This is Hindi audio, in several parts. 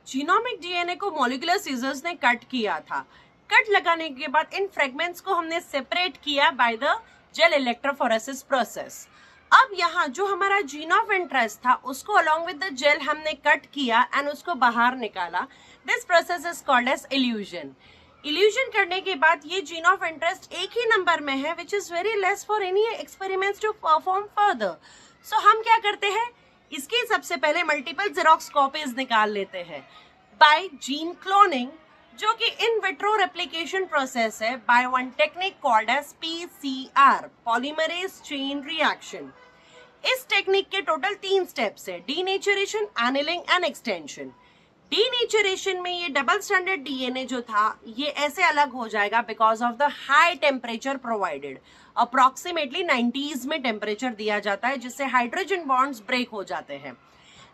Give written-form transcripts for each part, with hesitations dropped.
जीनोमिक डीएनए को मॉलिक्यूलर सीजर्स ने कट किया था। कट लगाने के बाद इन फ्रेगमेंट्स को हमने सेपरेट किया by the gel electrophoresis process. अब यहाँ जो हमारा जीन ऑफ इंटरेस्ट था उसको अलॉन्ग विद द जेल हमने कट किया एंड उसको बाहर निकाला। This process is called as elution. Elution करने के बाद ये जीन ऑफ इंटरेस्ट एक ही नंबर में है, which is very less for any experiments to perform further. So हम क्या करते हैं, इसकी सबसे पहले मल्टीपल जेरोक्स कॉपीज निकाल लेते हैं बाय जीन क्लोनिंग, जो कि इन विट्रो रेप्लिकेशन प्रोसेस है by one technique called as PCR, polymerase chain reaction. इस टेक्निक के टोटल 3 स्टेप्स है, denaturation, annealing and extension. Denaturation में ये डबल स्ट्रैंडेड डीएनए जो था ये ऐसे अलग हो जाएगा because of the high temperature provided. Approximately 90s में टेम्परेचर दिया जाता है जिससे हाइड्रोजन बॉन्ड्स ब्रेक हो जाते हैं।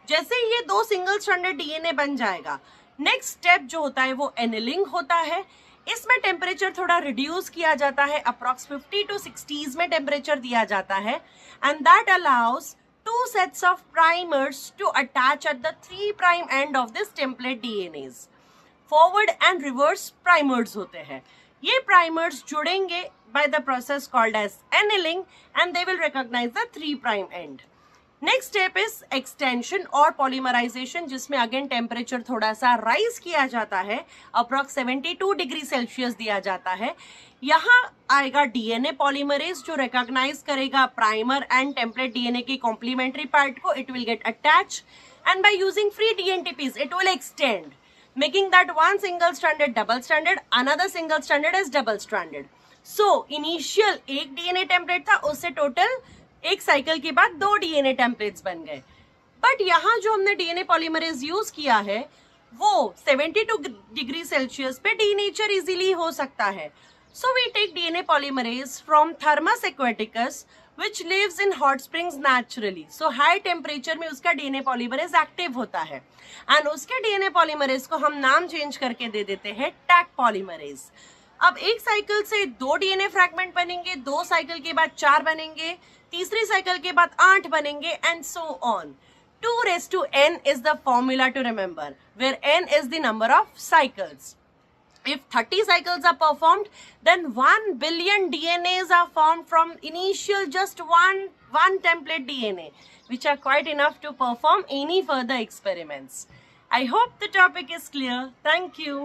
जैसे ही ये 2 सिंगल स्ट्रैंडेड डीएनए बन जाएगा, नेक्स्ट स्टेप जो होता है वो एनिलिंग होता है। इसमें टेम्परेचर थोड़ा रिड्यूस किया जाता है, अप्रॉक्स 50 to 60s में टेम्परेचर दिया जाता है and that allows 2 sets of primers to attach at the 3' end of this template DNAs. Forward and reverse primers होते हैं। ये primers जुड़ेंगे by the process called as annealing and they will recognize the 3' end. Next step is extension और पॉलीमराइजेशन, जिसमें अगेन टेम्परेचर थोड़ा सा राइज किया जाता है, अप्रॉक्स 72 डिग्री सेल्सियस दिया जाता है। यहाँ आएगा डीएनए पॉलीमरेज जो रिकॉग्नाइज करेगा प्राइमर एंड टेम्पलेट डीएनए के कॉम्प्लीमेंट्री पार्ट को। It will get attach and by using free dNTPs it will extend, making that one single stranded double stranded, another single stranded is double stranded. So initial एक डीएनए टेम्पलेट था, उससे टोटल एक साइकिल के बाद 2 डीएनए टेम्पलेट्स बन गए। बट यहाँ जो हमने डीएनए पॉलीमरेज यूज किया है वो 72 डिग्री सेल्सियस पे डीनेचर इजीली हो सकता है। So we take DNA polymerase from Thermus aquaticus which lives in hot springs naturally. So high temperature में उसका डीएनए पॉलीमरेज एक्टिव होता है एंड उसके डीएनए पॉलीमरेज को हम नाम चेंज करके दे देते हैं टैक पॉलीमरेज। अब एक साइकिल से 2 डीएनए फ्रैगमेंट बनेंगे, 2 साइकिल के बाद 4 बनेंगे, तीसरी साइकिल के बाद 8 बनेंगे and so on. 2 raised to n is the formula to remember, where n is the number of cycles. If 30 cycles are performed, then 1 billion DNAs are formed from initial just one template DNA, which are quite enough to perform any further experiments. I hope the topic is clear. Thank you.